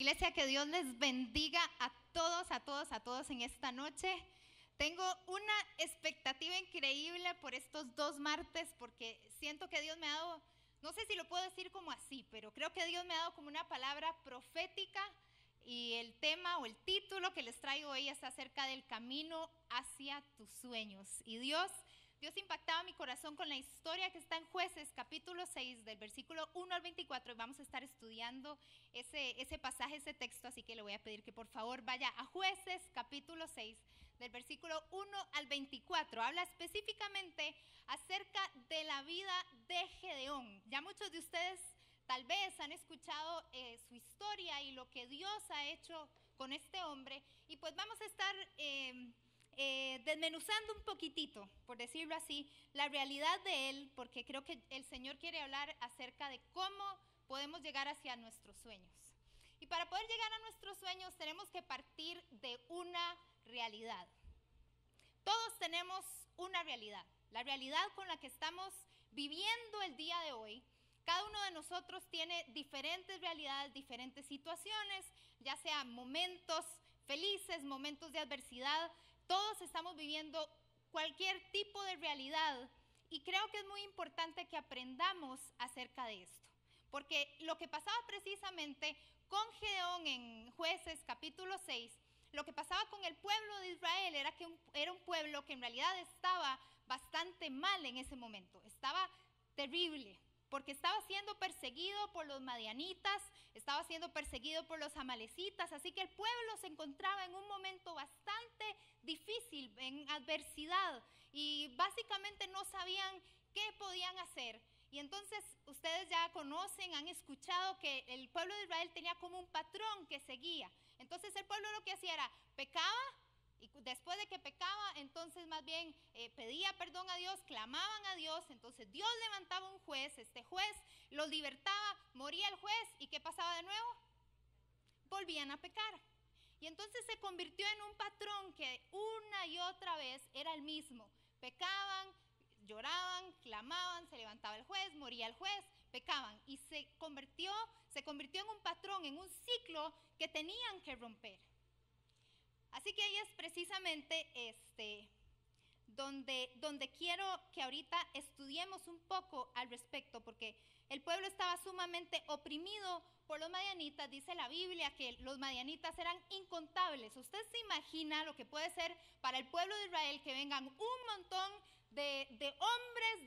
Iglesia, que Dios les bendiga a todos en esta noche. Tengo una expectativa increíble por estos 2 martes porque siento que Dios me ha dado, no sé si lo puedo decir como así, pero creo que Dios me ha dado como una palabra profética y el tema o el título que les traigo hoy es acerca del camino hacia tus sueños. Y Dios impactaba mi corazón con la historia que está en Jueces capítulo 6 del versículo 1 al 24 y vamos a estar estudiando ese pasaje, ese texto, así que le voy a pedir que por favor vaya a Jueces capítulo 6 del versículo 1 al 24. Habla específicamente acerca de la vida de Gedeón. Ya muchos de ustedes tal vez han escuchado su historia y lo que Dios ha hecho con este hombre, y pues vamos a estar desmenuzando un poquitito, por decirlo así, la realidad de él, porque creo que el Señor quiere hablar acerca de cómo podemos llegar hacia nuestros sueños. Y para poder llegar a nuestros sueños tenemos que partir de una realidad. Todos tenemos una realidad, la realidad con la que estamos viviendo el día de hoy. Cada uno de nosotros tiene diferentes realidades, diferentes situaciones, ya sean momentos felices, momentos de adversidad. Todos estamos viviendo cualquier tipo de realidad y creo que es muy importante que aprendamos acerca de esto. Porque lo que pasaba precisamente con Gedeón en Jueces capítulo 6, lo que pasaba con el pueblo de Israel era que era un pueblo que en realidad estaba bastante mal en ese momento, estaba terrible. Porque estaba siendo perseguido por los madianitas, estaba siendo perseguido por los amalecitas, así que el pueblo se encontraba en un momento bastante difícil, en adversidad, y básicamente no sabían qué podían hacer. Y entonces ustedes ya conocen, han escuchado que el pueblo de Israel tenía como un patrón que seguía. Entonces el pueblo lo que hacía era pecaba, y después de que pecaba, entonces más bien pedía perdón a Dios, clamaban a Dios, entonces Dios levantaba un juez, este juez los libertaba, moría el juez, ¿y qué pasaba de nuevo? Volvían a pecar. Y entonces se convirtió en un patrón que una y otra vez era el mismo. Pecaban, lloraban, clamaban, se levantaba el juez, moría el juez, pecaban. Y se convirtió en un patrón, en un ciclo que tenían que romper. Así que ahí es precisamente donde quiero que ahorita estudiemos un poco al respecto, porque el pueblo estaba sumamente oprimido por los madianitas. Dice la Biblia que los madianitas eran incontables. Usted se imagina lo que puede ser para el pueblo de Israel que vengan un montón de hombres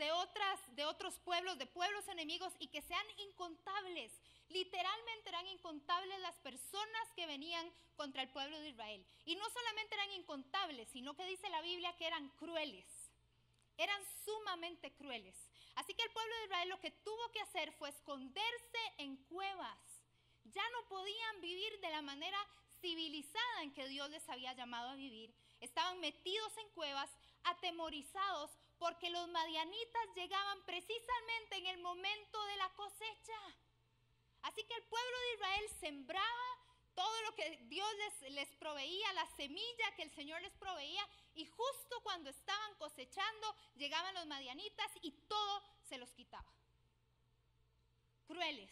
de otros pueblos, de pueblos enemigos, y que sean incontables. Literalmente eran incontables las personas que venían contra el pueblo de Israel. Y no solamente eran incontables, sino que dice la Biblia que eran crueles. Eran sumamente crueles. Así que el pueblo de Israel lo que tuvo que hacer fue esconderse en cuevas. Ya no podían vivir de la manera civilizada en que Dios les había llamado a vivir. Estaban metidos en cuevas, atemorizados, porque los madianitas llegaban precisamente en el momento de la cosecha. Así que el pueblo de Israel sembraba todo lo que Dios les proveía, la semilla que el Señor les proveía, y justo cuando estaban cosechando llegaban los madianitas y todo se los quitaba. Crueles,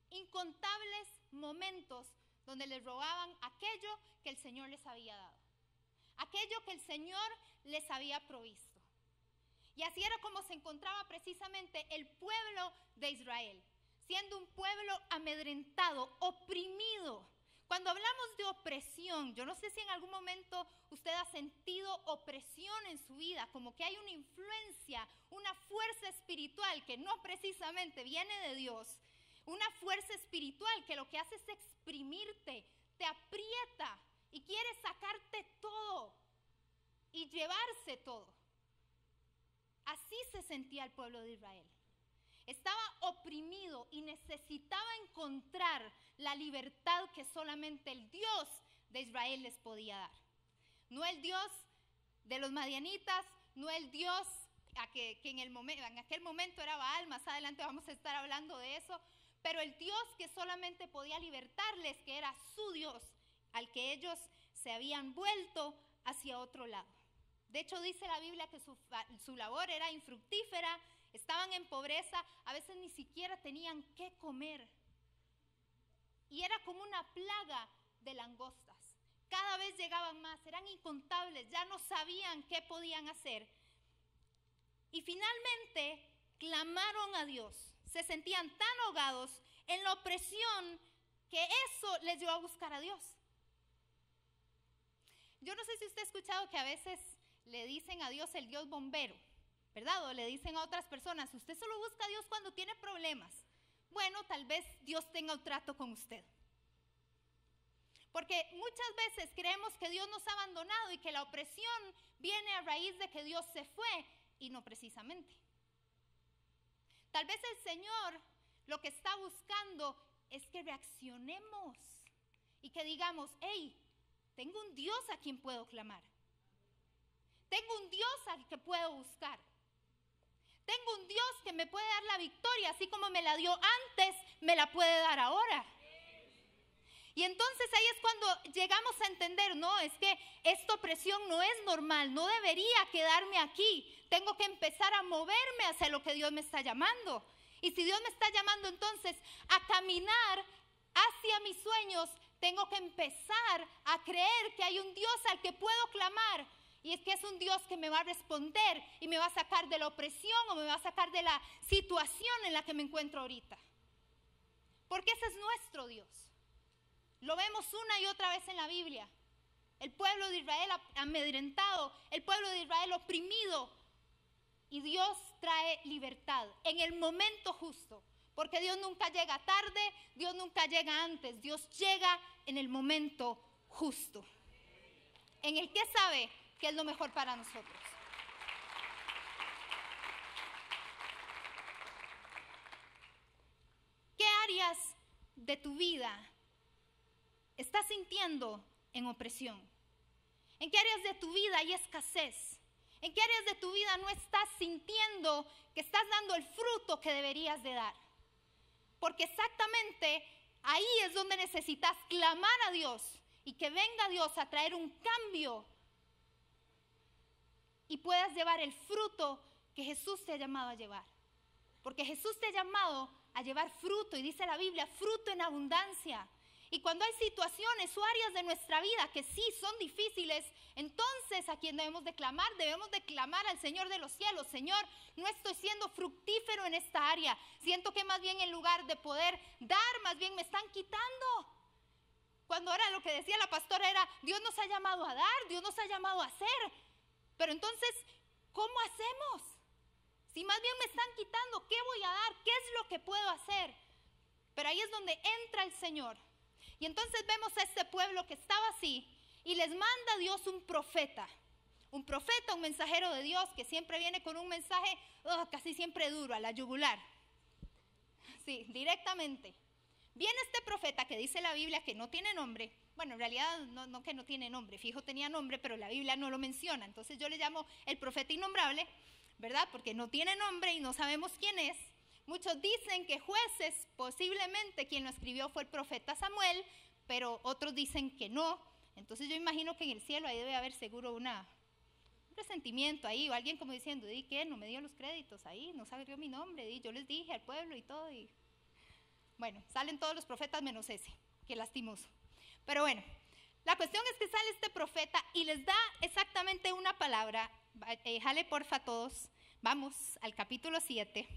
incontables momentos donde les robaban aquello que el Señor les había dado, aquello que el Señor les había provisto. Y así era como se encontraba precisamente el pueblo de Israel, siendo un pueblo amedrentado, oprimido. Cuando hablamos de opresión, yo no sé si en algún momento usted ha sentido opresión en su vida, como que hay una influencia, una fuerza espiritual que no precisamente viene de Dios, una fuerza espiritual que lo que hace es exprimirte, te aprieta y quiere sacarte todo y llevarse todo. Así se sentía el pueblo de Israel. Estaba oprimido y necesitaba encontrar la libertad que solamente el Dios de Israel les podía dar. No el Dios de los madianitas, no el Dios que en aquel momento era Baal, más adelante vamos a estar hablando de eso, pero el Dios que solamente podía libertarles, que era su Dios, al que ellos se habían vuelto hacia otro lado. De hecho, dice la Biblia que su labor era infructífera, estaban en pobreza, a veces ni siquiera tenían qué comer. y era como una plaga de langostas. Cada vez llegaban más, eran incontables, ya no sabían qué podían hacer. Y finalmente clamaron a Dios. Se sentían tan ahogados en la opresión que eso les llevó a buscar a Dios. Yo no sé si usted ha escuchado que a veces le dicen a Dios el Dios bombero, ¿verdad? O le dicen a otras personas, usted solo busca a Dios cuando tiene problemas. Bueno, tal vez Dios tenga un trato con usted. Porque muchas veces creemos que Dios nos ha abandonado y que la opresión viene a raíz de que Dios se fue, y no precisamente. Tal vez el Señor lo que está buscando es que reaccionemos y que digamos, hey, tengo un Dios a quien puedo clamar. Tengo un Dios al que puedo buscar. Tengo un Dios que me puede dar la victoria, así como me la dio antes, me la puede dar ahora. Y entonces ahí es cuando llegamos a entender, no, es que esta opresión no es normal, no debería quedarme aquí. Tengo que empezar a moverme hacia lo que Dios me está llamando. Y si Dios me está llamando entonces a caminar hacia mis sueños, tengo que empezar a creer que hay un Dios al que puedo clamar. Y es que es un Dios que me va a responder y me va a sacar de la opresión o me va a sacar de la situación en la que me encuentro ahorita. Porque ese es nuestro Dios. Lo vemos una y otra vez en la Biblia. El pueblo de Israel amedrentado, el pueblo de Israel oprimido. Y Dios trae libertad en el momento justo. Porque Dios nunca llega tarde, Dios nunca llega antes. Dios llega en el momento justo. En el que sabe que es lo mejor para nosotros. ¿Qué áreas de tu vida estás sintiendo en opresión? ¿En qué áreas de tu vida hay escasez? ¿En qué áreas de tu vida no estás sintiendo que estás dando el fruto que deberías de dar? Porque exactamente ahí es donde necesitas clamar a Dios y que venga Dios a traer un cambio y puedas llevar el fruto que Jesús te ha llamado a llevar. Porque Jesús te ha llamado a llevar fruto, y dice la Biblia, fruto en abundancia. Y cuando hay situaciones o áreas de nuestra vida que sí son difíciles, entonces a quien debemos de clamar al Señor de los cielos. Señor, no estoy siendo fructífero en esta área. Siento que más bien en lugar de poder dar, más bien me están quitando. Cuando ahora lo que decía la pastora era, Dios nos ha llamado a dar, Dios nos ha llamado a hacer. Pero entonces, ¿cómo hacemos? Si más bien me están quitando, ¿qué voy a dar? ¿Qué es lo que puedo hacer? Pero ahí es donde entra el Señor. Y entonces vemos a este pueblo que estaba así y les manda a Dios un profeta, un mensajero de Dios que siempre viene con un mensaje casi siempre duro, a la yugular. Sí, directamente. Viene este profeta que dice la Biblia que no tiene nombre. Bueno, en realidad no que no tiene nombre, fijo tenía nombre, pero la Biblia no lo menciona. Entonces yo le llamo el profeta innombrable, ¿verdad? Porque no tiene nombre y no sabemos quién es. Muchos dicen que Jueces, posiblemente quien lo escribió fue el profeta Samuel, pero otros dicen que no. Entonces yo imagino que en el cielo ahí debe haber seguro un resentimiento ahí, o alguien como diciendo, ¿di qué? No me dio los créditos ahí, no sabió mi nombre, yo les dije al pueblo y todo. Y bueno, salen todos los profetas menos ese, qué lastimoso. Pero bueno, la cuestión es que sale este profeta y les da exactamente una palabra. Jale porfa todos, vamos al capítulo 7.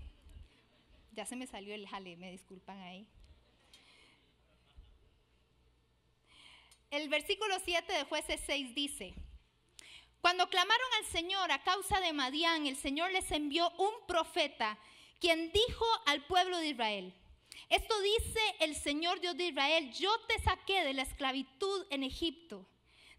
Ya se me salió el jale, me disculpan ahí. El versículo 7 de Jueces 6 dice, cuando clamaron al Señor a causa de Madián, el Señor les envió un profeta, quien dijo al pueblo de Israel, esto dice el Señor Dios de Israel, yo te saqué de la esclavitud en Egipto,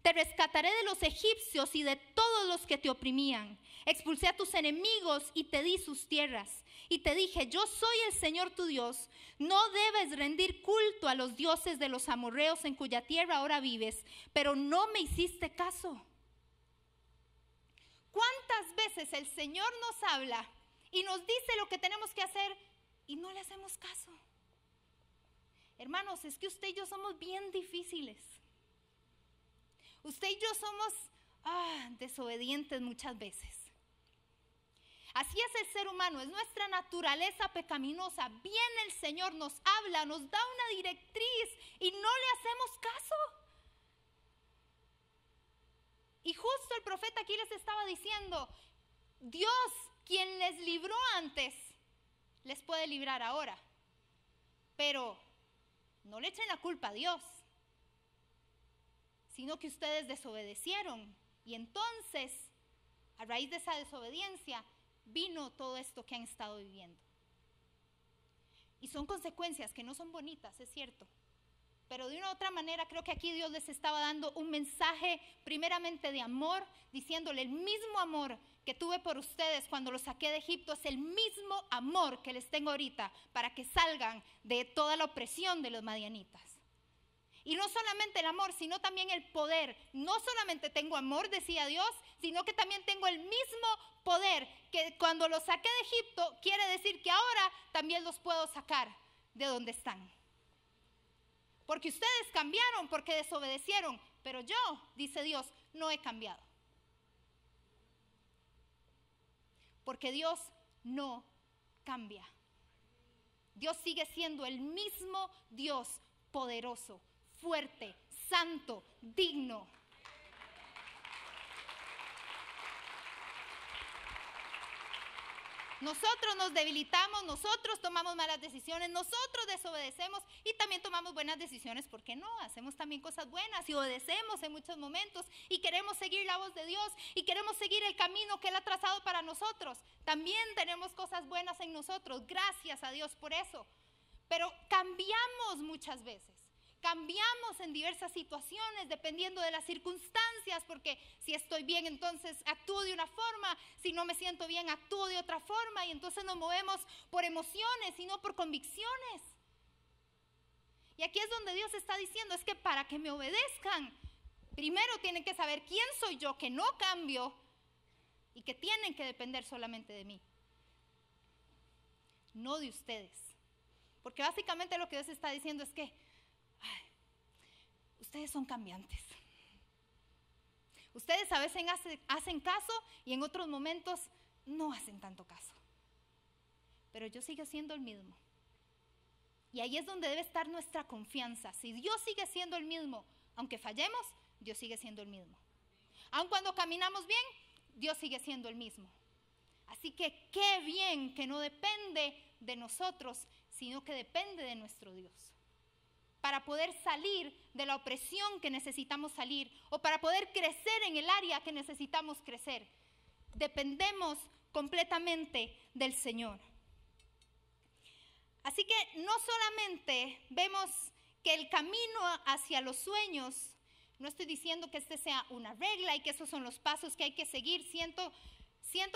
te rescataré de los egipcios y de todos los que te oprimían, expulsé a tus enemigos y te di sus tierras. Y te dije, yo soy el Señor tu Dios, no debes rendir culto a los dioses de los amorreos en cuya tierra ahora vives, pero no me hiciste caso. ¿Cuántas veces el Señor nos habla y nos dice lo que tenemos que hacer y no le hacemos caso? Hermanos, es que usted y yo somos bien difíciles. Usted y yo somos desobedientes muchas veces. Así es el ser humano, es nuestra naturaleza pecaminosa. Viene el Señor, nos habla, nos da una directriz y no le hacemos caso. Y justo el profeta aquí les estaba diciendo, Dios, quien les libró antes, les puede librar ahora. Pero no le echen la culpa a Dios, sino que ustedes desobedecieron. Y entonces, a raíz de esa desobediencia, vino todo esto que han estado viviendo. Y son consecuencias que no son bonitas, es cierto. Pero de una u otra manera creo que aquí Dios les estaba dando un mensaje primeramente de amor, diciéndole el mismo amor que tuve por ustedes cuando los saqué de Egipto es el mismo amor que les tengo ahorita para que salgan de toda la opresión de los madianitas. Y no solamente el amor, sino también el poder. No solamente tengo amor, decía Dios, sino que también tengo el mismo poder que cuando los saqué de Egipto, quiere decir que ahora también los puedo sacar de donde están. Porque ustedes cambiaron, porque desobedecieron, pero yo, dice Dios, no he cambiado. Porque Dios no cambia. Dios sigue siendo el mismo Dios poderoso, fuerte, santo, digno. Nosotros nos debilitamos, nosotros tomamos malas decisiones, nosotros desobedecemos y también tomamos buenas decisiones, ¿por qué no? Hacemos también cosas buenas y obedecemos en muchos momentos y queremos seguir la voz de Dios y queremos seguir el camino que Él ha trazado para nosotros. También tenemos cosas buenas en nosotros, gracias a Dios por eso. Pero cambiamos muchas veces. Cambiamos en diversas situaciones dependiendo de las circunstancias, porque si estoy bien entonces actúo de una forma, si no me siento bien actúo de otra forma y entonces nos movemos por emociones y no por convicciones. Y aquí es donde Dios está diciendo, es que para que me obedezcan, primero tienen que saber quién soy yo, que no cambio y que tienen que depender solamente de mí, no de ustedes. Porque básicamente lo que Dios está diciendo es que ustedes son cambiantes. Ustedes a veces hacen caso y en otros momentos no hacen tanto caso. Pero yo sigo siendo el mismo. Y ahí es donde debe estar nuestra confianza. Si Dios sigue siendo el mismo, aunque fallemos, Dios sigue siendo el mismo. Aun cuando caminamos bien, Dios sigue siendo el mismo. Así que qué bien que no depende de nosotros, sino que depende de nuestro Dios. Para poder salir de la opresión que necesitamos salir o para poder crecer en el área que necesitamos crecer. Dependemos completamente del Señor. Así que no solamente vemos que el camino hacia los sueños, no estoy diciendo que este sea una regla y que esos son los pasos que hay que seguir, siento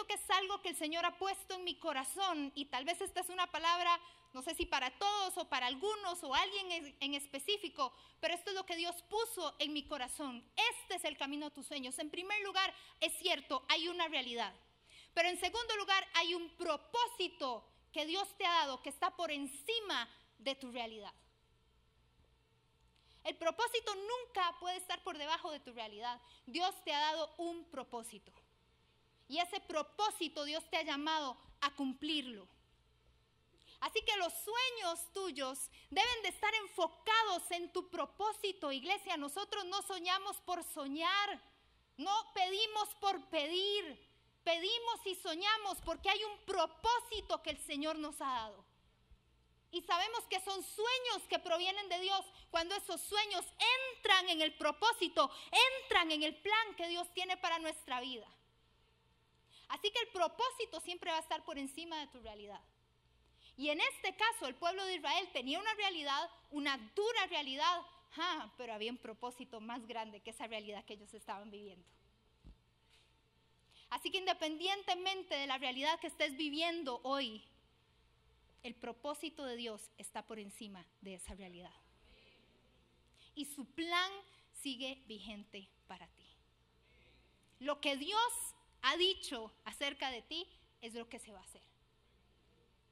que es algo que el Señor ha puesto en mi corazón y tal vez esta es una palabra, no sé si para todos o para algunos o alguien en específico, pero esto es lo que Dios puso en mi corazón. Este es el camino a tus sueños. En primer lugar, es cierto, hay una realidad. Pero en segundo lugar, hay un propósito que Dios te ha dado que está por encima de tu realidad. El propósito nunca puede estar por debajo de tu realidad. Dios te ha dado un propósito. Y ese propósito Dios te ha llamado a cumplirlo. Así que los sueños tuyos deben de estar enfocados en tu propósito, iglesia. Nosotros no soñamos por soñar, no pedimos por pedir. Pedimos y soñamos porque hay un propósito que el Señor nos ha dado. Y sabemos que son sueños que provienen de Dios cuando esos sueños entran en el propósito, entran en el plan que Dios tiene para nuestra vida. Así que el propósito siempre va a estar por encima de tu realidad. Y en este caso el pueblo de Israel tenía una realidad, una dura realidad, pero había un propósito más grande que esa realidad que ellos estaban viviendo. Así que independientemente de la realidad que estés viviendo hoy, el propósito de Dios está por encima de esa realidad. Y su plan sigue vigente para ti. Lo que Dios ha dicho acerca de ti es lo que se va a hacer.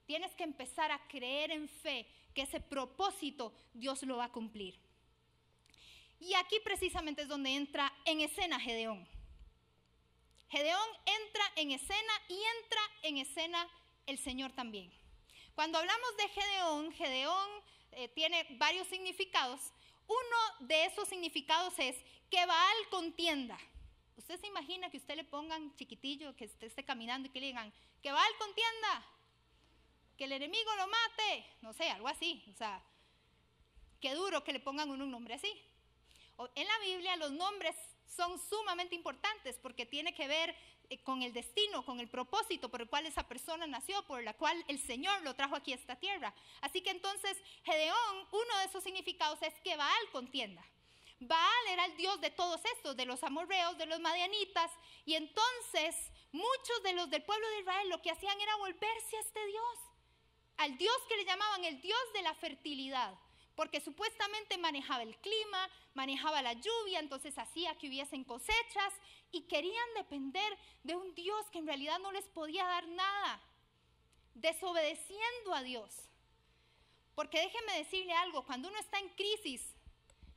Tienes que empezar a creer en fe que ese propósito Dios lo va a cumplir. Y aquí precisamente es donde entra en escena Gedeón. Gedeón entra en escena y entra en escena el Señor también. Cuando hablamos de Gedeón, tiene varios significados. Uno de esos significados es que Baal contienda. Usted se imagina que usted le pongan chiquitillo, que usted esté caminando y que le digan, que Baal contienda, que el enemigo lo mate, no sé, algo así. O sea, qué duro que le pongan un nombre así. En la Biblia los nombres son sumamente importantes porque tiene que ver con el destino, con el propósito por el cual esa persona nació, por la cual el Señor lo trajo aquí a esta tierra. Así que entonces Gedeón, uno de esos significados es que Baal contienda. Baal era el dios de todos estos, de los amorreos, de los madianitas, y entonces muchos de los del pueblo de Israel lo que hacían era volverse a este dios, al dios que le llamaban el dios de la fertilidad, porque supuestamente manejaba el clima, manejaba la lluvia, entonces hacía que hubiesen cosechas, y querían depender de un Dios que en realidad no les podía dar nada, desobedeciendo a Dios. Porque déjenme decirle algo, cuando uno está en crisis,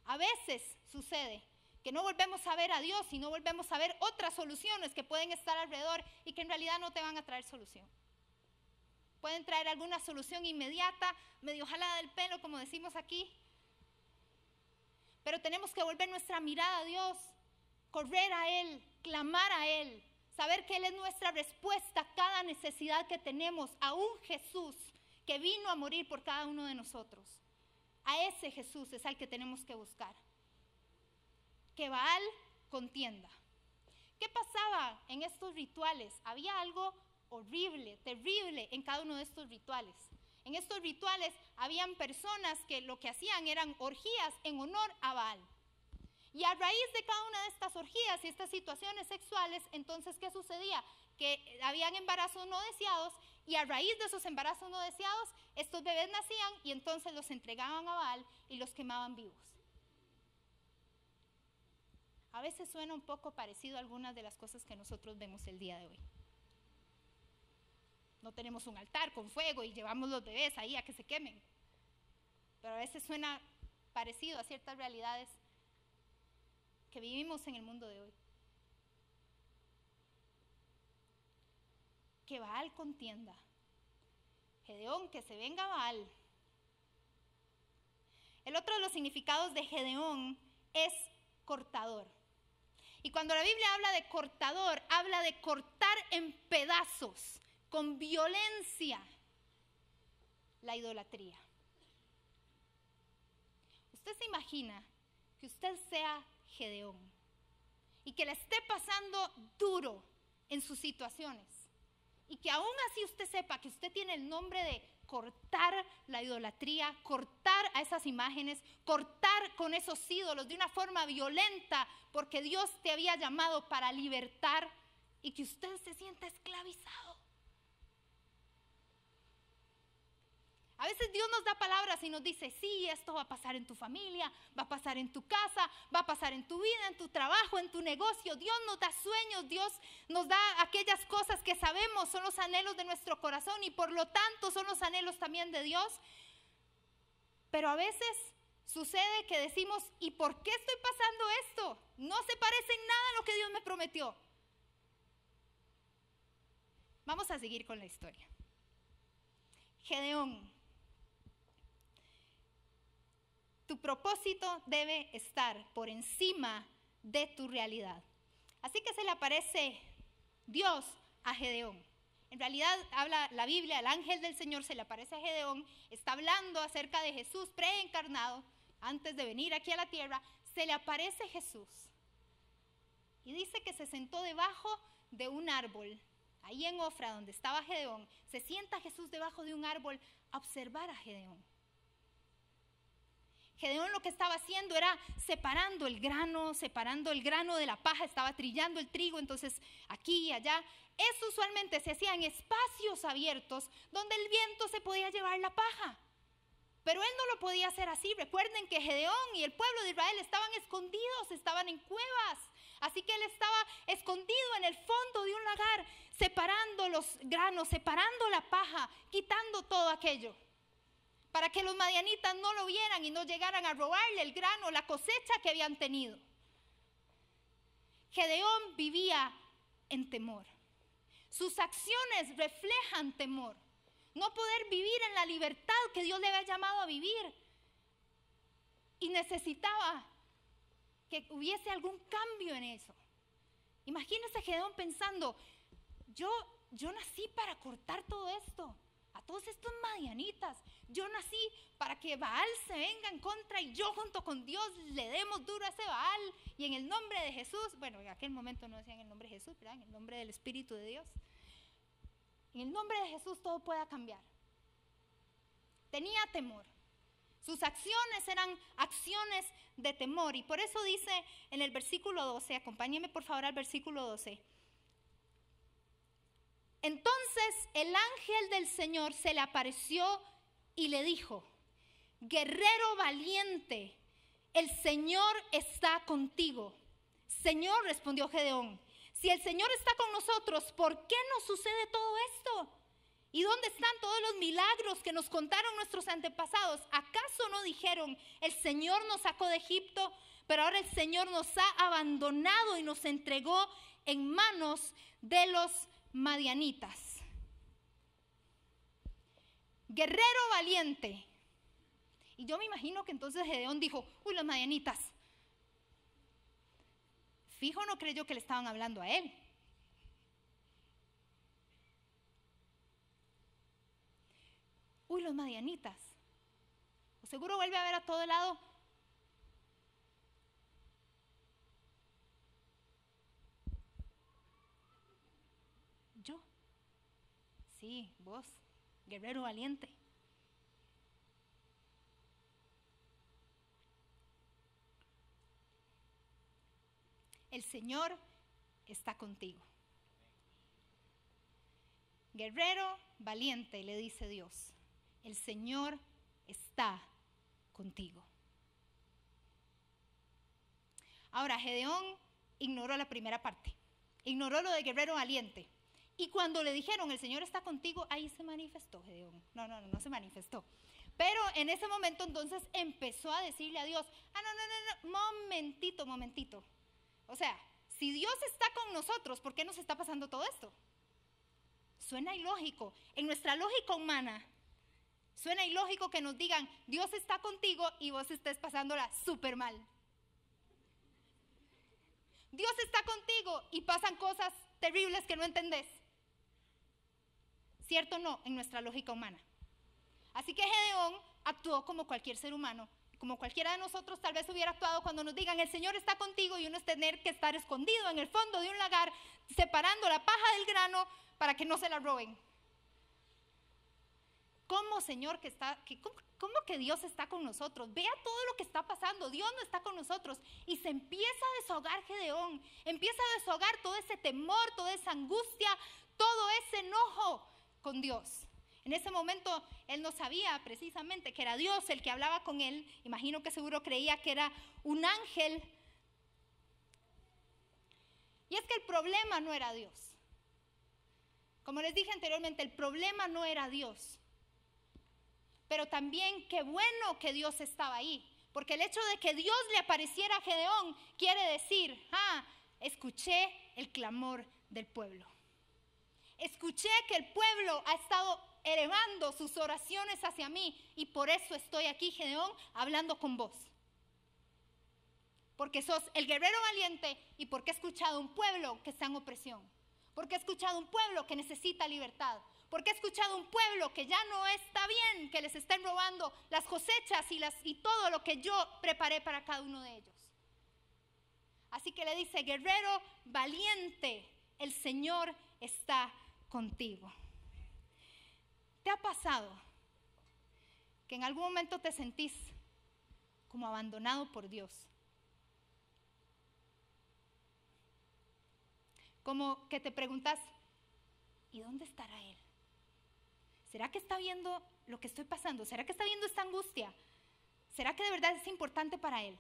a veces sucede que no volvemos a ver a Dios y no volvemos a ver otras soluciones que pueden estar alrededor y que en realidad no te van a traer solución. Pueden traer alguna solución inmediata, medio jalada del pelo, como decimos aquí. Pero tenemos que volver nuestra mirada a Dios, correr a Él, clamar a Él, saber que Él es nuestra respuesta a cada necesidad que tenemos, a un Jesús que vino a morir por cada uno de nosotros. A ese Jesús es al que tenemos que buscar. Que Baal contienda. ¿Qué pasaba en estos rituales? Había algo horrible, terrible en cada uno de estos rituales. En estos rituales habían personas que lo que hacían eran orgías en honor a Baal. Y a raíz de cada una de estas orgías y estas situaciones sexuales, entonces, ¿qué sucedía? Que habían embarazos no deseados, y a raíz de esos embarazos no deseados, estos bebés nacían y entonces los entregaban a Baal y los quemaban vivos. A veces suena un poco parecido a algunas de las cosas que nosotros vemos el día de hoy. No tenemos un altar con fuego y llevamos los bebés ahí a que se quemen. Pero a veces suena parecido a ciertas realidades que vivimos en el mundo de hoy. Que Baal contienda. Gedeón, que se venga Baal. El otro de los significados de Gedeón es cortador. Y cuando la Biblia habla de cortador, habla de cortar en pedazos, con violencia, la idolatría. ¿Usted se imagina que usted sea Gedeón y que le esté pasando duro en sus situaciones y que aún así usted sepa que usted tiene el nombre de cortar la idolatría, cortar a esas imágenes, cortar con esos ídolos de una forma violenta porque Dios te había llamado para libertar y que usted se sienta esclavizado? A veces Dios nos da palabras y nos dice, sí, esto va a pasar en tu familia, va a pasar en tu casa, va a pasar en tu vida, en tu trabajo, en tu negocio. Dios nos da sueños, Dios nos da aquellas cosas que sabemos son los anhelos de nuestro corazón y por lo tanto son los anhelos también de Dios. Pero a veces sucede que decimos, ¿y por qué estoy pasando esto? No se parece en nada a lo que Dios me prometió. Vamos a seguir con la historia. Gedeón. Tu propósito debe estar por encima de tu realidad. Así que se le aparece Dios a Gedeón. En realidad habla la Biblia, el ángel del Señor se le aparece a Gedeón, está hablando acerca de Jesús preencarnado, antes de venir aquí a la tierra, se le aparece Jesús. Y dice que se sentó debajo de un árbol, ahí en Ofra donde estaba Gedeón, se sienta Jesús debajo de un árbol a observar a Gedeón. Gedeón lo que estaba haciendo era separando el grano de la paja, estaba trillando el trigo, entonces aquí y allá. Eso usualmente se hacía en espacios abiertos donde el viento se podía llevar la paja. Pero él no lo podía hacer así. Recuerden que Gedeón y el pueblo de Israel estaban escondidos, estaban en cuevas. Así que él estaba escondido en el fondo de un lagar, separando los granos, separando la paja, quitando todo aquello, para que los madianitas no lo vieran y no llegaran a robarle el grano, la cosecha que habían tenido. Gedeón vivía en temor. Sus acciones reflejan temor. No poder vivir en la libertad que Dios le había llamado a vivir. Y necesitaba que hubiese algún cambio en eso. Imagínese Gedeón pensando, yo nací para cortar todo esto, a todos estos madianitas. Yo nací para que Baal se venga en contra y yo junto con Dios le demos duro a ese Baal. Y en el nombre de Jesús, bueno, en aquel momento no decían en el nombre de Jesús, ¿verdad? En el nombre del Espíritu de Dios. En el nombre de Jesús todo pueda cambiar. Tenía temor. Sus acciones eran acciones de temor. Y por eso dice en el versículo 12, acompáñenme por favor al versículo 12. Entonces el ángel del Señor se le apareció y le dijo, guerrero valiente, el Señor está contigo. Señor, respondió Gedeón, si el Señor está con nosotros, ¿por qué nos sucede todo esto? ¿Y dónde están todos los milagros que nos contaron nuestros antepasados? ¿Acaso no dijeron, el Señor nos sacó de Egipto, pero ahora el Señor nos ha abandonado y nos entregó en manos de los madianitas? Guerrero valiente. Y yo me imagino que entonces Gedeón dijo, uy, los madianitas. Fijo no creyó que le estaban hablando a él. Uy, los madianitas. O seguro vuelve a ver a todo lado. Yo. Sí, vos, guerrero valiente. El Señor está contigo. Guerrero valiente, le dice Dios. El Señor está contigo. Ahora, Gedeón ignoró la primera parte. Ignoró lo de guerrero valiente. Y cuando le dijeron, el Señor está contigo, ahí se manifestó Gedeón. No se manifestó. Pero en ese momento entonces empezó a decirle a Dios, momentito. O sea, si Dios está con nosotros, ¿por qué nos está pasando todo esto? Suena ilógico. En nuestra lógica humana, suena ilógico que nos digan, Dios está contigo y vos estés pasándola súper mal. Dios está contigo y pasan cosas terribles que no entendés. ¿Cierto o no? En nuestra lógica humana. Así que Gedeón actuó como cualquier ser humano. Como cualquiera de nosotros tal vez hubiera actuado cuando nos digan, el Señor está contigo, y uno es tener que estar escondido en el fondo de un lagar, separando la paja del grano para que no se la roben. ¿Cómo, Señor, cómo que Dios está con nosotros? Vea todo lo que está pasando. Dios no está con nosotros. Y se empieza a desahogar Gedeón. Empieza a desahogar todo ese temor, toda esa angustia, todo ese enojo con Dios. En ese momento él no sabía precisamente que era Dios el que hablaba con él. Imagino que seguro creía que era un ángel. Y es que el problema no era Dios. Como les dije anteriormente, el problema no era Dios. Pero también qué bueno que Dios estaba ahí. Porque el hecho de que Dios le apareciera a Gedeón quiere decir, escuché el clamor del pueblo. Escuché que el pueblo ha estado elevando sus oraciones hacia mí y por eso estoy aquí, Gedeón, hablando con vos. Porque sos el guerrero valiente y porque he escuchado un pueblo que está en opresión. Porque he escuchado un pueblo que necesita libertad. Porque he escuchado un pueblo que ya no está bien que les estén robando las cosechas y todo lo que yo preparé para cada uno de ellos. Así que le dice, guerrero valiente, el Señor está contigo. ¿Te ha pasado que en algún momento te sentís como abandonado por Dios? Como que te preguntas, ¿y dónde estará Él? ¿Será que está viendo lo que estoy pasando? ¿Será que está viendo esta angustia? ¿Será que de verdad es importante para Él?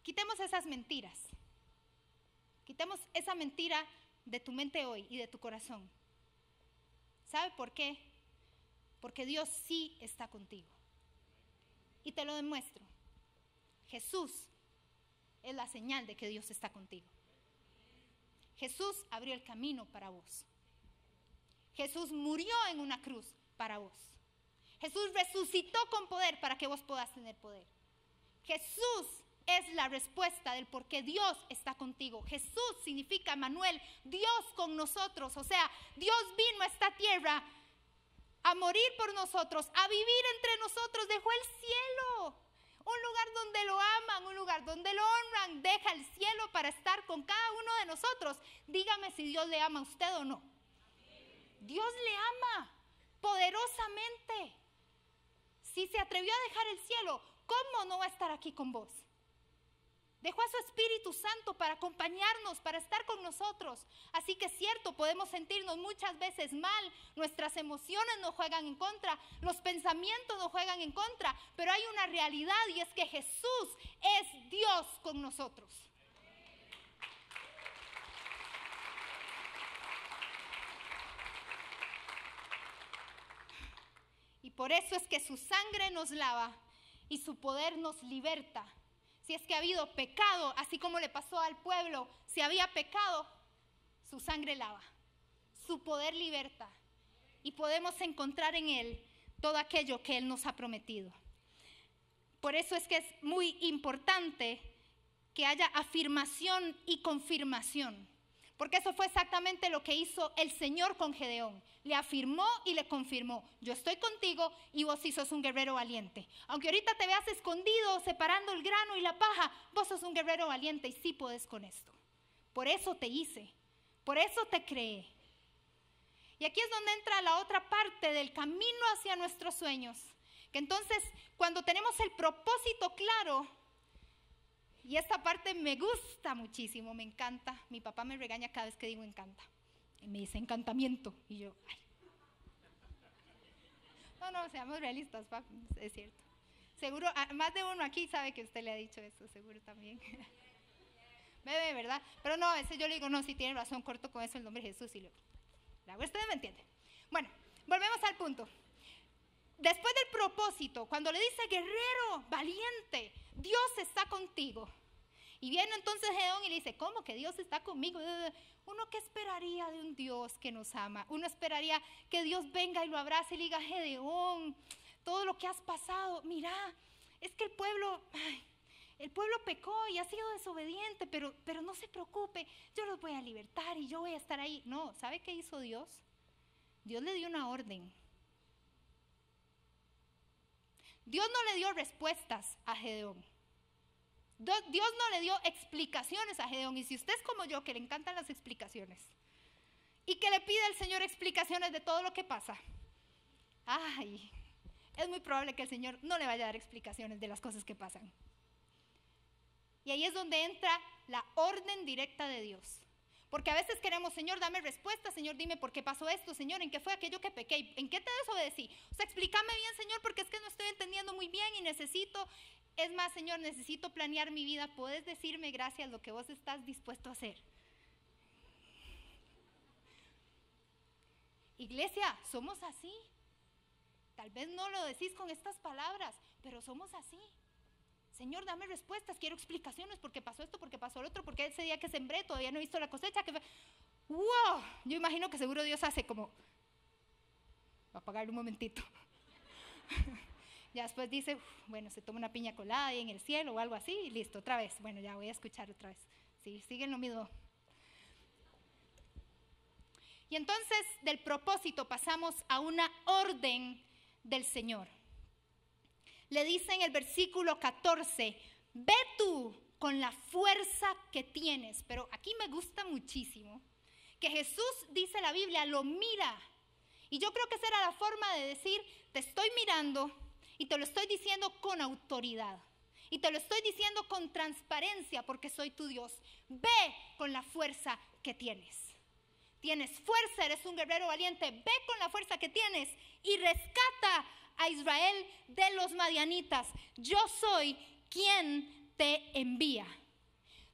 Quitemos esas mentiras. Quitemos esa mentira de tu mente hoy y de tu corazón. ¿Sabe por qué? Porque Dios sí está contigo. Y te lo demuestro. Jesús es la señal de que Dios está contigo. Jesús abrió el camino para vos. Jesús murió en una cruz para vos. Jesús resucitó con poder para que vos puedas tener poder. Jesús es la respuesta del por qué Dios está contigo. Jesús significa Emmanuel, Dios con nosotros. O sea, Dios vino a esta tierra a morir por nosotros, a vivir entre nosotros. Dejó el cielo, un lugar donde lo aman, un lugar donde lo honran. Deja el cielo para estar con cada uno de nosotros. Dígame si Dios le ama a usted o no. Dios le ama poderosamente. Si se atrevió a dejar el cielo, ¿cómo no va a estar aquí con vos? Dejó a su Espíritu Santo para acompañarnos, para estar con nosotros. Así que es cierto, podemos sentirnos muchas veces mal, nuestras emociones nos juegan en contra, los pensamientos nos juegan en contra, pero hay una realidad y es que Jesús es Dios con nosotros. Y por eso es que su sangre nos lava y su poder nos liberta. Si es que ha habido pecado, así como le pasó al pueblo, si había pecado, su sangre lava, su poder liberta. Y podemos encontrar en Él todo aquello que Él nos ha prometido. Por eso es que es muy importante que haya afirmación y confirmación. Porque eso fue exactamente lo que hizo el Señor con Gedeón. Le afirmó y le confirmó: yo estoy contigo y vos sí sos un guerrero valiente. Aunque ahorita te veas escondido separando el grano y la paja, vos sos un guerrero valiente y sí podés con esto. Por eso te hice, por eso te creé. Y aquí es donde entra la otra parte del camino hacia nuestros sueños. Que entonces, cuando tenemos el propósito claro, y esta parte me gusta muchísimo, me encanta. Mi papá me regaña cada vez que digo encanta. Y me dice encantamiento. Y yo, ay. No, seamos realistas, papi, es cierto. Seguro, más de uno aquí sabe que usted le ha dicho eso, seguro también. Bebé, ¿verdad? Pero no, a veces yo le digo, no, sí tiene razón, corto con eso el nombre de Jesús. Y ustedes me entienden. Bueno, volvemos al punto. Después del propósito, cuando le dice guerrero, valiente, Dios está contigo. Y viene entonces Gedeón y le dice, ¿cómo que Dios está conmigo? Uno que esperaría de un Dios que nos ama. Uno esperaría que Dios venga y lo abrace y le diga, Gedeón, todo lo que has pasado, mira, es que el pueblo pecó y ha sido desobediente, pero no se preocupe, yo los voy a libertar y yo voy a estar ahí. No, ¿sabe qué hizo Dios? Dios le dio una orden. Dios no le dio respuestas a Gedeón. Dios no le dio explicaciones a Gedeón. Y si usted es como yo, que le encantan las explicaciones, y que le pide al Señor explicaciones de todo lo que pasa, ay, es muy probable que el Señor no le vaya a dar explicaciones de las cosas que pasan. Y ahí es donde entra la orden directa de Dios. Porque a veces queremos, Señor, dame respuesta, Señor, dime por qué pasó esto, Señor, en qué fue aquello que pequé, en qué te desobedecí. O sea, explícame bien, Señor, porque es que no estoy entendiendo muy bien y necesito, es más, Señor, necesito planear mi vida. ¿Puedes decirme gracias lo que vos estás dispuesto a hacer? Iglesia, somos así. Tal vez no lo decís con estas palabras, pero somos así. Señor, dame respuestas, quiero explicaciones, porque pasó esto, porque pasó lo otro, porque ese día que sembré todavía no he visto la cosecha. ¡Wow! Yo imagino que seguro Dios hace como, va a apagar un momentito. Ya después dice, bueno, se toma una piña colada ahí en el cielo o algo así, y listo, otra vez. Bueno, ya voy a escuchar otra vez. Sí, siguen lo mismo. Y entonces del propósito pasamos a una orden del Señor. Le dice en el versículo 14, ve tú con la fuerza que tienes. Pero aquí me gusta muchísimo que Jesús, dice la Biblia, lo mira. Y yo creo que esa era la forma de decir, te estoy mirando y te lo estoy diciendo con autoridad. Y te lo estoy diciendo con transparencia porque soy tu Dios. Ve con la fuerza que tienes. Tienes fuerza, eres un guerrero valiente. Ve con la fuerza que tienes y rescata a Israel de los madianitas. Yo soy quien te envía.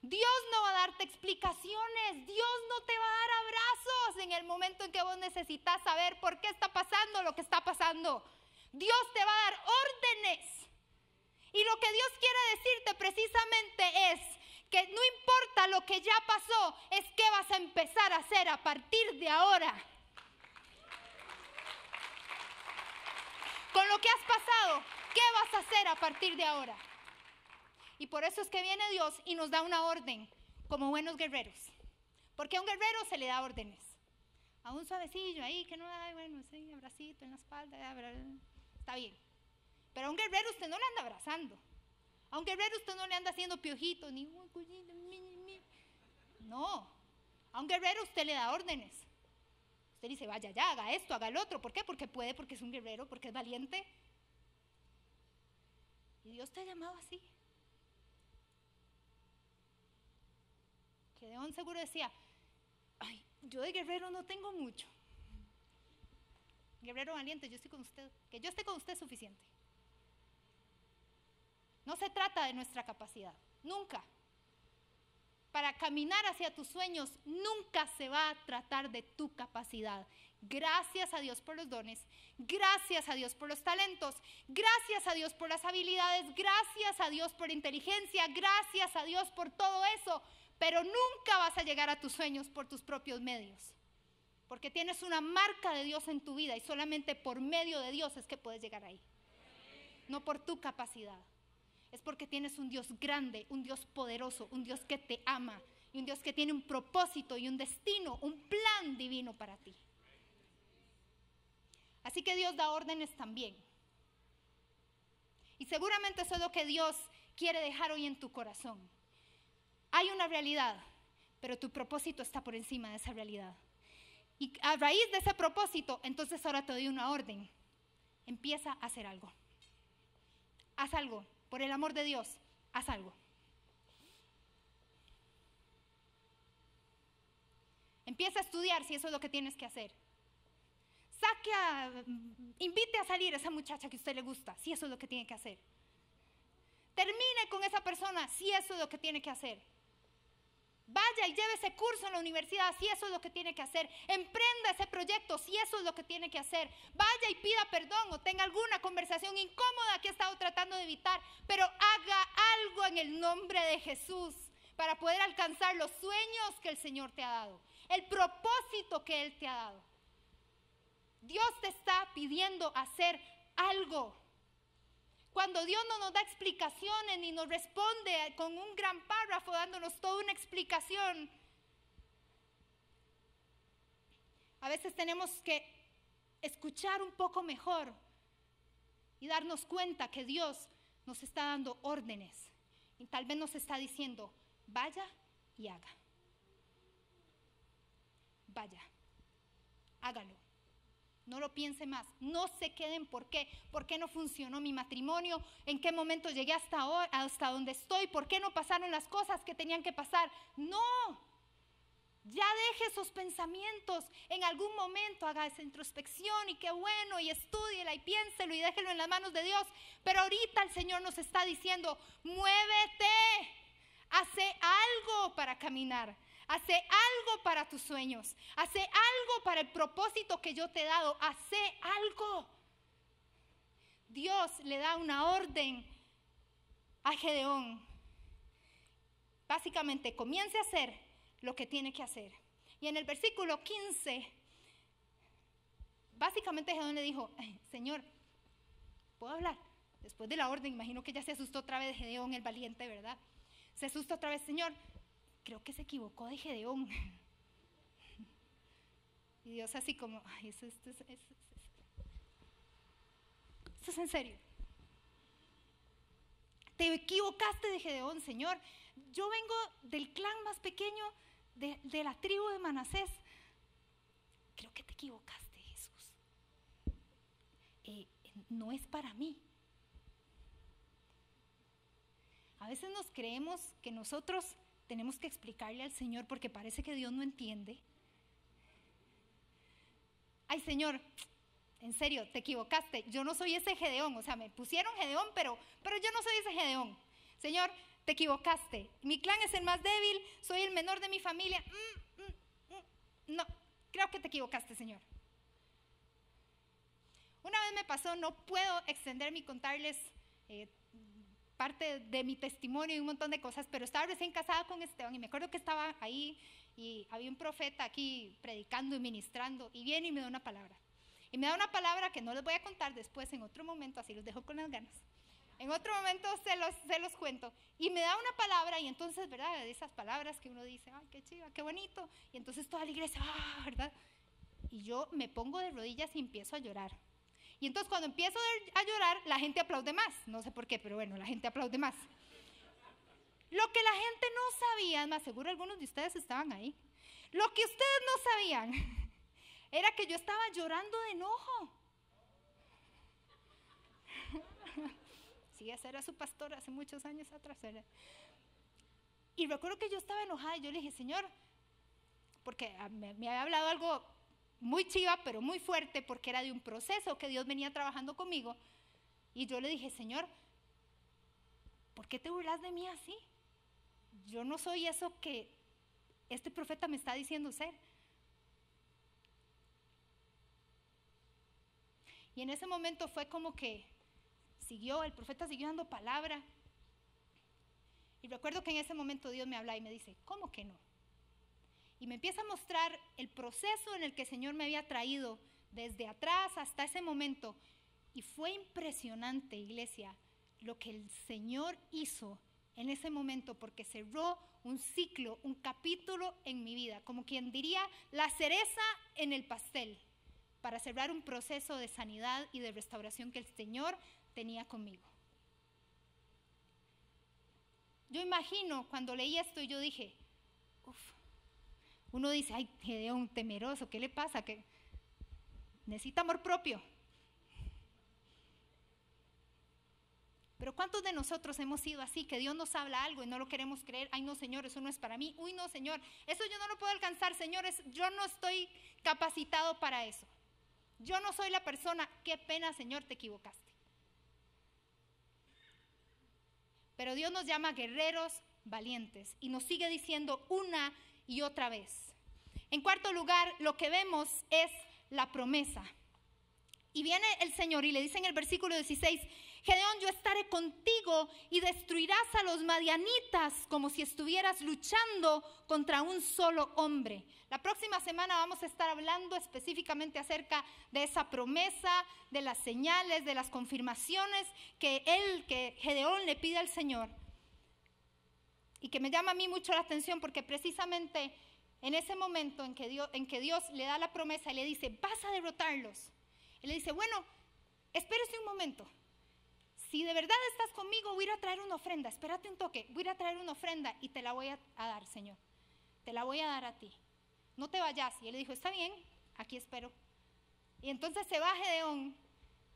Dios no va a darte explicaciones. Dios no te va a dar abrazos en el momento en que vos necesitas saber por qué está pasando lo que está pasando. Dios te va a dar órdenes. Y lo que Dios quiere decirte precisamente es que no importa lo que ya pasó, es qué vas a empezar a hacer a partir de ahora. Con lo que has pasado, ¿qué vas a hacer a partir de ahora? Y por eso es que viene Dios y nos da una orden como buenos guerreros. Porque a un guerrero se le da órdenes. A un suavecillo ahí que no hay, bueno, sí, abracito en la espalda, está bien. Pero a un guerrero usted no le anda abrazando. A un guerrero usted no le anda haciendo piojitos, ni no. A un guerrero usted le da órdenes. Usted dice, vaya ya, haga esto, haga el otro. ¿Por qué? Porque puede, porque es un guerrero, porque es valiente. Y Dios te ha llamado así. Gedeón seguro decía, ay, yo de guerrero no tengo mucho. Guerrero valiente, yo estoy con usted. Que yo esté con usted es suficiente. No se trata de nuestra capacidad, nunca. Para caminar hacia tus sueños, nunca se va a tratar de tu capacidad. Gracias a Dios por los dones, gracias a Dios por los talentos, gracias a Dios por las habilidades, gracias a Dios por la inteligencia, gracias a Dios por todo eso. Pero nunca vas a llegar a tus sueños por tus propios medios. Porque tienes una marca de Dios en tu vida y solamente por medio de Dios es que puedes llegar ahí. No por tu capacidad. Es porque tienes un Dios grande, un Dios poderoso, un Dios que te ama y un Dios que tiene un propósito y un destino, un plan divino para ti. Así que Dios da órdenes también. Y seguramente eso es lo que Dios quiere dejar hoy en tu corazón. Hay una realidad, pero tu propósito está por encima de esa realidad. Y a raíz de ese propósito, entonces ahora te doy una orden. Empieza a hacer algo. Haz algo. Por el amor de Dios, haz algo. Empieza a estudiar si eso es lo que tienes que hacer. Invite a salir a esa muchacha que a usted le gusta, si eso es lo que tiene que hacer. Termine con esa persona, si eso es lo que tiene que hacer. Vaya y lleve ese curso en la universidad, si eso es lo que tiene que hacer. Emprenda ese proyecto, si eso es lo que tiene que hacer. Vaya y pida perdón o tenga alguna conversación incómoda que ha estado tratando de evitar, pero haga algo en el nombre de Jesús para poder alcanzar los sueños que el Señor te ha dado, el propósito que Él te ha dado. Dios te está pidiendo hacer algo. Cuando Dios no nos da explicaciones ni nos responde con un gran párrafo dándonos toda una explicación, a veces tenemos que escuchar un poco mejor y darnos cuenta que Dios nos está dando órdenes y tal vez nos está diciendo, vaya y haga. Vaya, hágalo. No lo piense más, no se queden por qué no funcionó mi matrimonio, en qué momento llegué hasta donde estoy, por qué no pasaron las cosas que tenían que pasar. No, ya deje esos pensamientos, en algún momento haga esa introspección y qué bueno, y estúdiela y piénselo y déjelo en las manos de Dios. Pero ahorita el Señor nos está diciendo, muévete, hace algo para caminar. Hace algo para tus sueños. Hace algo para el propósito que yo te he dado. Hace algo. Dios le da una orden a Gedeón. Básicamente, comience a hacer lo que tiene que hacer. Y en el versículo 15, básicamente Gedeón le dijo, Señor, ¿puedo hablar? Después de la orden, imagino que ya se asustó otra vez Gedeón, el valiente, ¿verdad? Se asustó otra vez, Señor. Creo que se equivocó de Gedeón. Y Dios así como, ay, esto es en serio. Te equivocaste de Gedeón, Señor. Yo vengo del clan más pequeño de la tribu de Manasés. Creo que te equivocaste, Jesús. No es para mí. A veces nos creemos que nosotros tenemos que explicarle al Señor porque parece que Dios no entiende. Ay, Señor, en serio, te equivocaste. Yo no soy ese Gedeón. O sea, me pusieron Gedeón, pero yo no soy ese Gedeón. Señor, te equivocaste. Mi clan es el más débil, soy el menor de mi familia. No, creo que te equivocaste, Señor. Una vez me pasó, no puedo extenderme y contarles parte de mi testimonio y un montón de cosas, pero estaba recién casada con Esteban y me acuerdo que estaba ahí y había un profeta aquí predicando y ministrando y viene y me da una palabra. Y me da una palabra que no les voy a contar después en otro momento, así los dejo con las ganas. En otro momento se los cuento. Y me da una palabra y entonces, ¿verdad? De esas palabras que uno dice, ay, qué chiva, qué bonito. Y entonces toda la iglesia, ¿verdad? Y yo me pongo de rodillas y empiezo a llorar. Y entonces cuando empiezo a llorar, la gente aplaude más. No sé por qué, pero bueno, la gente aplaude más. Lo que la gente no sabía, más seguro algunos de ustedes estaban ahí. Lo que ustedes no sabían era que yo estaba llorando de enojo. Sí, esa era su pastora hace muchos años atrás. Y recuerdo que yo estaba enojada y yo le dije, Señor, porque me había hablado algo muy chiva, pero muy fuerte, porque era de un proceso que Dios venía trabajando conmigo. Y yo le dije, Señor, ¿por qué te burlas de mí así? Yo no soy eso que este profeta me está diciendo ser. Y en ese momento fue como que el profeta siguió dando palabra. Y recuerdo que en ese momento Dios me habla y me dice, ¿cómo que no? Y me empieza a mostrar el proceso en el que el Señor me había traído desde atrás hasta ese momento. Y fue impresionante, iglesia, lo que el Señor hizo en ese momento, porque cerró un ciclo, un capítulo en mi vida, como quien diría la cereza en el pastel, para cerrar un proceso de sanidad y de restauración que el Señor tenía conmigo. Yo imagino cuando leí esto y yo dije, uno dice, ay, Gedeón temeroso, ¿qué le pasa? Que necesita amor propio. Pero ¿cuántos de nosotros hemos sido así, que Dios nos habla algo y no lo queremos creer? Ay, no, Señor, eso no es para mí. Uy, no, Señor, eso yo no lo puedo alcanzar, señores, yo no estoy capacitado para eso. Yo no soy la persona. Qué pena, Señor, te equivocaste. Pero Dios nos llama guerreros valientes y nos sigue diciendo una y otra vez. En cuarto lugar, lo que vemos es la promesa. Y viene el Señor y le dice en el versículo 16, Gedeón, yo estaré contigo y destruirás a los madianitas como si estuvieras luchando contra un solo hombre. La próxima semana vamos a estar hablando específicamente acerca de esa promesa, de las señales, de las confirmaciones que Gedeón le pide al Señor. Y que me llama a mí mucho la atención porque precisamente en ese momento en que Dios le da la promesa y le dice, vas a derrotarlos. Él le dice, bueno, espérese un momento. Si de verdad estás conmigo, voy a ir a traer una ofrenda. Espérate un toque, voy a ir a traer una ofrenda y te la voy a dar, Señor. Te la voy a dar a ti. No te vayas. Y él le dijo, está bien, aquí espero. Y entonces se va Gedeón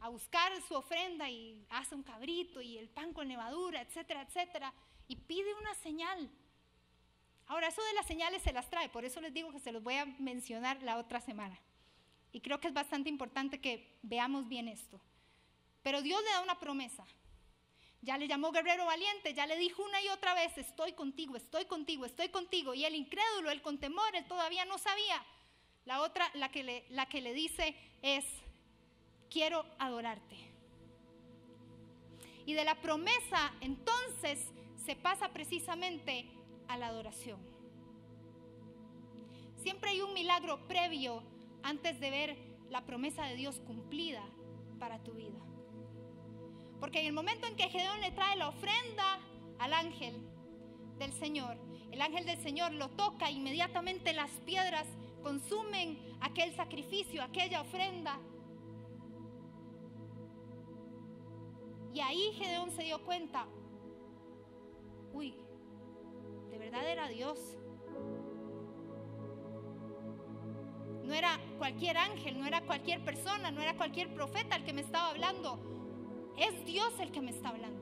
a buscar su ofrenda y hace un cabrito y el pan con levadura, etcétera, etcétera. Y pide una señal. Ahora, eso de las señales se las trae, por eso les digo que se los voy a mencionar la otra semana. Y creo que es bastante importante que veamos bien esto. Pero Dios le da una promesa. Ya le llamó guerrero valiente, ya le dijo una y otra vez, estoy contigo, estoy contigo, estoy contigo. Y el incrédulo, el con temor, él todavía no sabía. La otra, la que le dice es, quiero adorarte. Y de la promesa, entonces, se pasa precisamente a la adoración. Siempre hay un milagro previo antes de ver la promesa de Dios cumplida para tu vida. Porque en el momento en que Gedeón le trae la ofrenda al ángel del Señor, el ángel del Señor lo toca, inmediatamente las piedras consumen aquel sacrificio, aquella ofrenda. Y ahí Gedeón se dio cuenta, uy, de verdad era Dios. No era cualquier ángel, no era cualquier persona, no era cualquier profeta el que me estaba hablando. Es Dios el que me está hablando.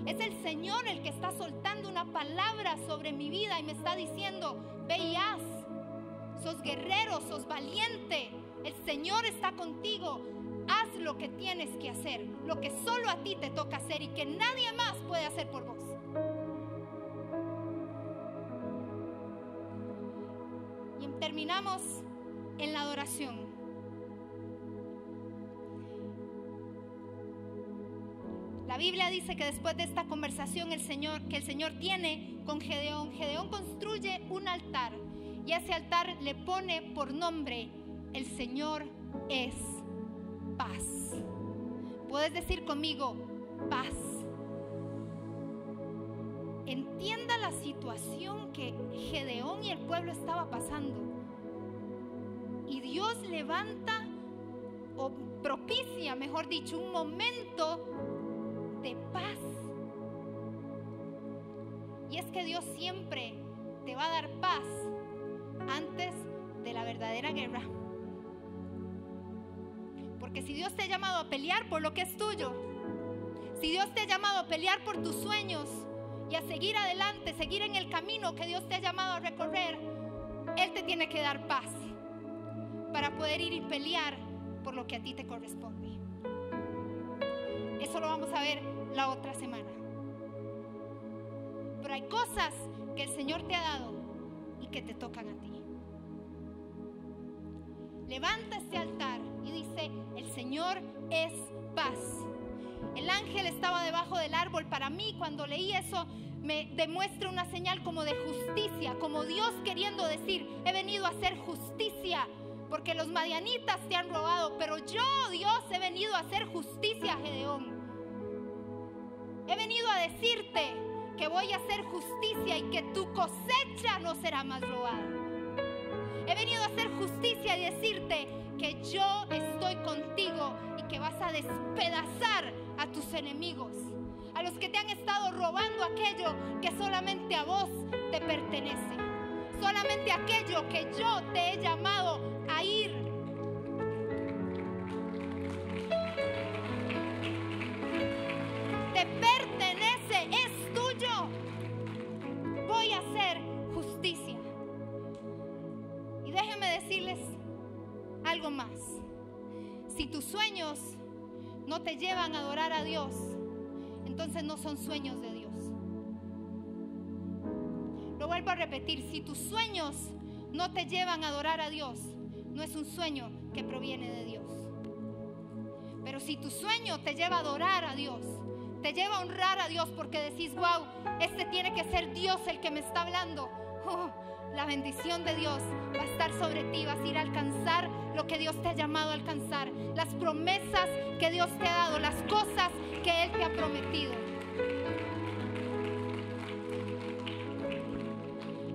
Es el Señor el que está soltando una palabra sobre mi vida y me está diciendo, ve y haz. Sos guerrero, sos valiente. El Señor está contigo. Haz lo que tienes que hacer, lo que solo a ti te toca hacer y que nadie más puede hacer por vos. Y terminamos en la adoración. Biblia dice que después de esta conversación que el Señor tiene con Gedeón, Gedeón construye un altar y ese altar le pone por nombre: el Señor es paz. Puedes decir conmigo: paz. Entienda la situación que Gedeón y el pueblo estaba pasando. Y Dios levanta, o propicia, mejor dicho, un momento de paz. Y es que Dios siempre te va a dar paz antes de la verdadera guerra. Porque si Dios te ha llamado a pelear por lo que es tuyo, si Dios te ha llamado a pelear por tus sueños y a seguir adelante, seguir en el camino que Dios te ha llamado a recorrer, Él te tiene que dar paz para poder ir y pelear por lo que a ti te corresponde. Eso lo vamos a ver la otra semana. Pero hay cosas que el Señor te ha dado y que te tocan a ti. Levanta este altar y dice: el Señor es paz. El ángel estaba debajo del árbol. Para mí, cuando leí eso, me demuestra una señal como de justicia, como Dios queriendo decir: he venido a hacer justicia, porque los madianitas te han robado, pero yo, Dios, he venido a hacer justicia, Gedeón. He venido a decirte que voy a hacer justicia y que tu cosecha no será más robada. He venido a hacer justicia y decirte que yo estoy contigo y que vas a despedazar a tus enemigos, a los que te han estado robando aquello que solamente a vos te pertenece, solamente aquello que yo te he llamado a ir. Te pertenece, es tuyo. Voy a hacer justicia. Y déjenme decirles algo más. Si tus sueños no te llevan a adorar a Dios, entonces no son sueños de Dios. Lo vuelvo a repetir: si tus sueños no te llevan a adorar a Dios, no es un sueño que proviene de Dios. Pero si tu sueño te lleva a adorar a Dios, te lleva a honrar a Dios, porque decís: wow, este tiene que ser Dios el que me está hablando, la bendición de Dios va a estar sobre ti. Vas a ir a alcanzar lo que Dios te ha llamado a alcanzar, las promesas que Dios te ha dado, las cosas que Él te ha prometido.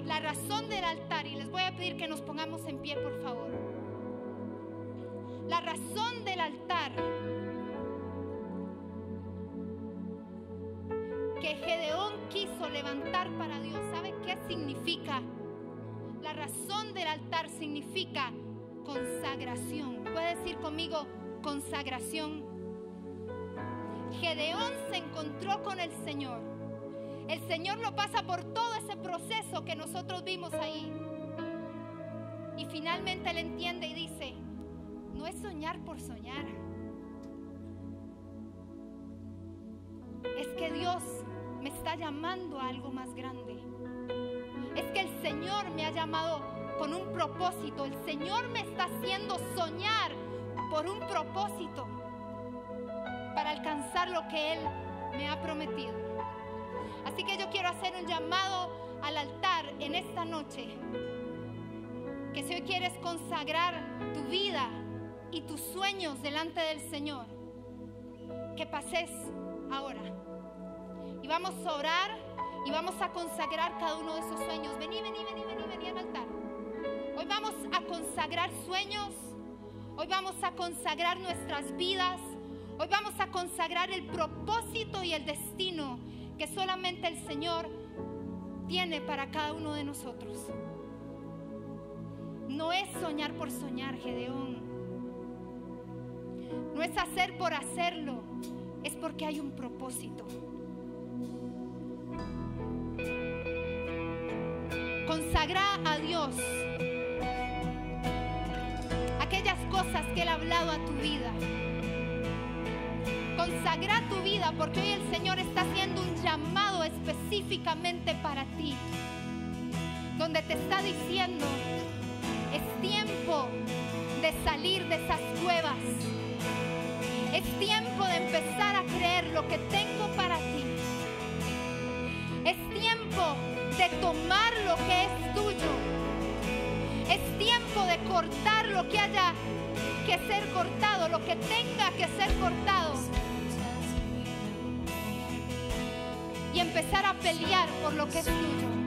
La razón del altar, y les voy a pedir que nos pongamos en pie, por favor. La razón del altar que Gedeón quiso levantar para Dios, ¿sabe qué significa? La razón del altar significa consagración. ¿Puede decir conmigo consagración? Gedeón se encontró con el Señor. El Señor lo pasa por todo ese proceso que nosotros vimos ahí. Y finalmente Él entiende y dice: no es soñar por soñar. Es que Dios me está llamando a algo más grande. Es que el Señor me ha llamado con un propósito. El Señor me está haciendo soñar por un propósito, para alcanzar lo que Él me ha prometido. Así que yo quiero hacer un llamado al altar en esta noche. Que si hoy quieres consagrar tu vida y tus sueños delante del Señor, que pases ahora. Y vamos a orar y vamos a consagrar cada uno de esos sueños. Vení al altar. Hoy vamos a consagrar sueños. Hoy vamos a consagrar nuestras vidas. Hoy vamos a consagrar el propósito y el destino que solamente el Señor tiene para cada uno de nosotros. No es soñar por soñar, Gedeón. No es hacer por hacerlo. Es porque hay un propósito. Consagra a Dios aquellas cosas que Él ha hablado a tu vida. Consagra tu vida, porque hoy el Señor está haciendo un llamado específicamente para ti, donde te está diciendo: es tiempo de salir de esas cuevas. Es tiempo de empezar a creer lo que tengo para ti. Es tiempo de tomar lo que es tuyo. Es tiempo de cortar lo que haya que ser cortado, lo que tenga que ser cortado. Y empezar a pelear por lo que es tuyo.